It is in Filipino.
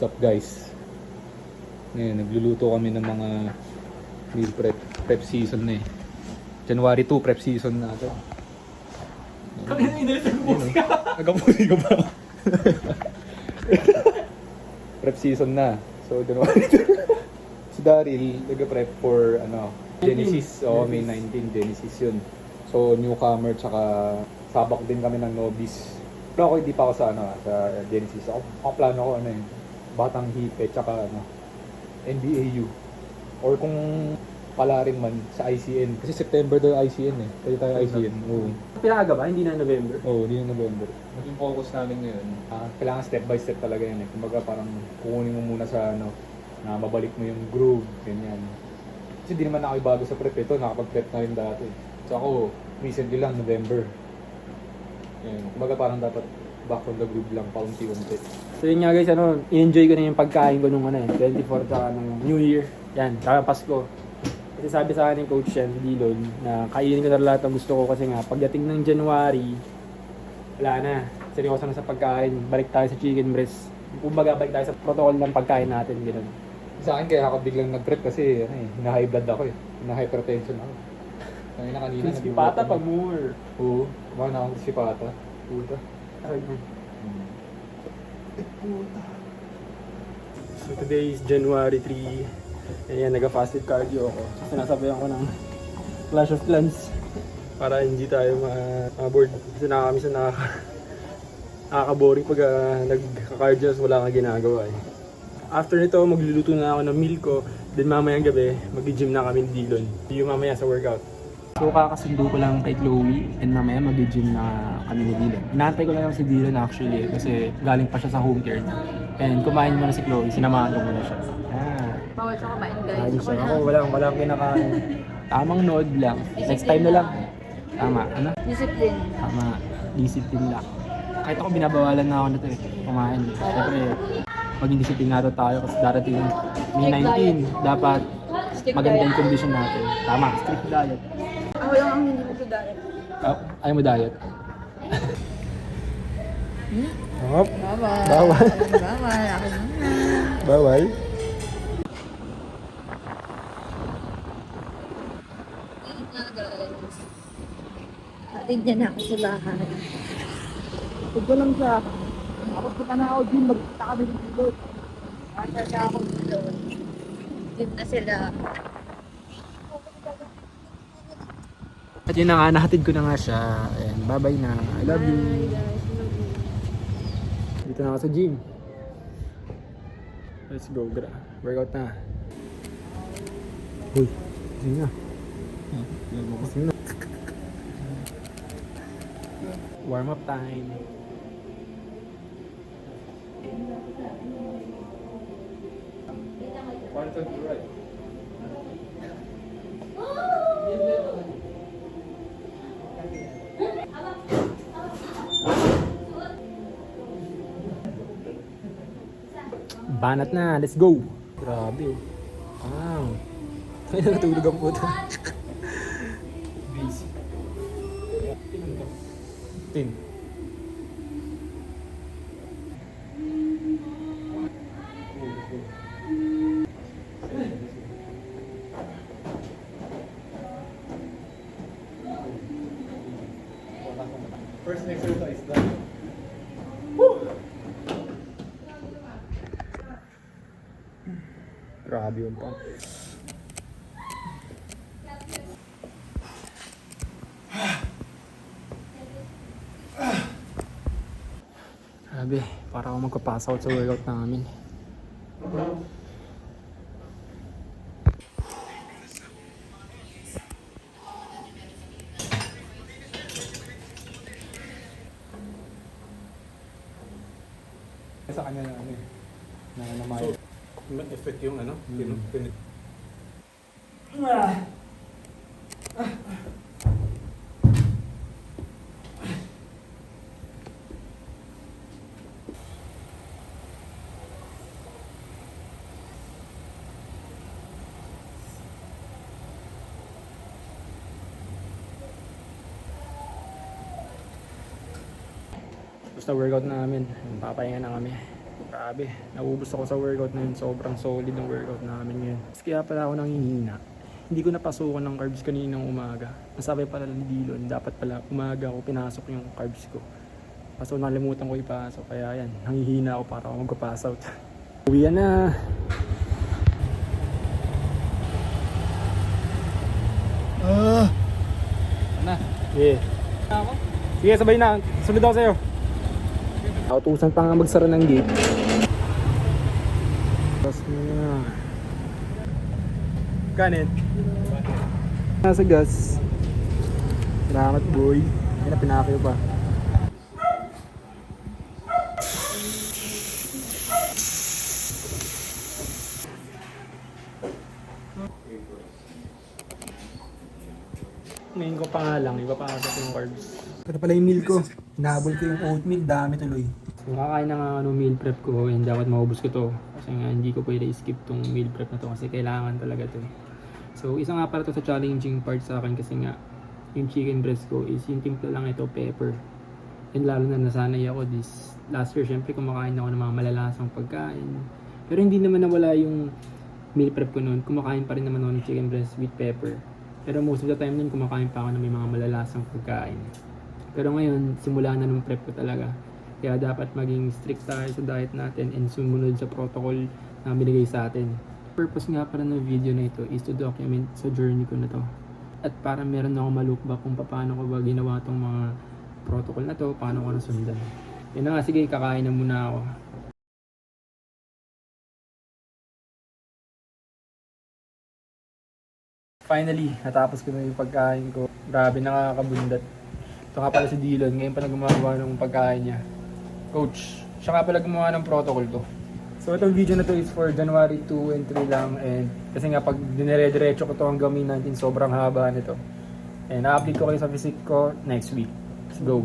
What's up guys? Ngayon, nagluluto kami ng mga meal prep. Prep season na eh. January 2, prep season na ito. Kami na inalit ang musika. Agapunin ko ba? Prep season na. So, January 2. Si Daryl, nag-prep for Genesis. Oo, May 19, Genesis yun. So, newcomer, tsaka sabak din kami ng novice. Pero ako, hindi pa ako sa Genesis. Ako plano ko, Batang Hipe, tsaka NBAU. Or kung pala rin man sa ICN. Kasi September daw ICN eh. Pwede tayo ICN. Oo. Pinaga ba? Hindi na November? Oo, hindi na November. Naging focus namin ngayon. Kailangan step by step talaga yun eh. Kumbaga parang kukunin mo muna sa na mabalik mo yung groove, ganyan. Kasi di naman ako bago sa prep ito, nakapag-prep na rin dati. So ako, recently lang, November. Yan. Kumbaga parang dapat back on the groove lang, paunti-unti. So yun nga guys, i-enjoy ko na yung pagkain ko nung 24 sa New Year. Yan, saka Pasko. Kasi sabi sa akin ng coach yan, Dilon, na kainin ko na lahat ng gusto ko kasi nga, pagdating ng January, wala na. Seryoso na sa pagkain, balik tayo sa chicken breast. Kumbaga, balik tayo sa protocol ng pagkain natin, gano'n. Sa akin kaya ako biglang nag-prep kasi hina-high blood ako eh. Hina-hypertension ako. Kanina Si Pata pa more. Oo, baka na akong si Pata. Puta. So today is January 3. Ayan, nag-fasted cardio ako. Sinasabayan ko ng Clash of Clans para hindi tayo ma-board. Kasi nakaka-boring pag nagka-cardio wala kang ginagawa eh. After nito, magluluto na ako ng meal ko. Then mamayang gabi, mag-gym na kami ni Dilon. Yung mamaya sa workout. So kakasundo ko lang kay Chloe and mamaya mag-gym na kami ni Dilon. Inaantay ko lang si Dilon actually kasi galing pa siya sa home care niya. And kumain muna si Chloe, sinamahan ko muna siya. Bawal siya kumain guys. Ayos siya. Ako walang kinakain. Tamang nood lang. Next time na lang. Tama. Discipline. Tama. Discipline lang. Kahit ako binabawalan na ako na ito eh. Kumain. Siyempre, maging disiplinado tayo kasi darating yung May 19. Dapat maganda yung condition natin. Tama. Strict diet. Ako lang ang hindi mo sa diet. Ayaw mo diet? Hop. Bawal. Bawal. Bawal. Ako naman. Bawal. Atid niya na ako sa bahay. Huwag ko lang siya. Tapos punta na ako din. Magpunta kami ng pilot. Asa siya ako dito. Gym na sila. At yun na nga, nahatid ko na nga siya. And bye-bye na. I love you. Bye guys. Love you. Dito na ako sa gym. Let's go. Workout na. Uy, sige na. Sige na. Warm up time. One to the right. Banat na, let's go! Grabe oh. Wow. Kaya natulog ang puto. Busy. Tin. First exercise done. Grabe yun pa. Grabe, para ako magpapass out sa workout namin. Sa kanya na namayo. Effect yung Basta workout namin, papahinga na kami. Grabe, naubos ako sa workout na yun. Sobrang solid ng workout namin ngayon. Kaya pala ako nanghihina. Hindi ko napasukan ng carbs kaninang umaga. Nasabi pala ng Dilon, dapat pala umaga ako pinasok yung carbs ko. Kaso nalimutan ko ipasok, kaya yan, nanghihina ako para ako magpa-pass out. Uwi na! Na. Yeah. Sige, sabay na. Sunod ako sa'yo. Nautusan pa nga magsara ng gate. Tapos na. Kanin. Nasa gas. Salamat boy. Ay na, pinakyo pa. Ngayon ko pa nga lang, ipapasok yung carbs. Ito pala yung meal ko. Hinahabol ko yung oatmeal, dami tuloy. So kakain na nga meal prep ko, and dapat maubos ko to. Kasi nga hindi ko pwede skip tong meal prep na to kasi kailangan talaga to. So isa nga para to sa challenging part sa akin kasi nga yung chicken breast ko is yung timpla lang ito, pepper. And lalo na nasanay ako this last year, syempre kumakain ako ng mga malalasang pagkain. Pero hindi naman nawala yung meal prep ko noon, kumakain pa rin naman ako ng chicken breast with pepper. Pero most of the time nun, kumakain pa ako ng may mga malalasang pagkain. Pero ngayon, simula na nung prep ko talaga. Kaya dapat maging strict tayo sa diet natin and sumunod sa protocol na binigay sa atin. Purpose nga para ng video na ito is to document sa journey ko na to. At para meron ako ma-lookback kung paano ko ba ginawa tong mga protocol na to, paano ko nasundan. Yun na nga, sige, kakain na muna ako. Finally, natapos ko na yung pagkain ko. Grabe, nakakabundat. Ito nga pala si Dylan, ngayon pa na gumagawa ng pagkain niya. Coach, siya nga pala gumawa ng protocol to. So itong video na to is for January 2 and 3 lang, and kasi nga pag dinire-diretso ko to hanggang May 19, sobrang haba nito. And na-update ko kayo sa physique ko next week. Let's go!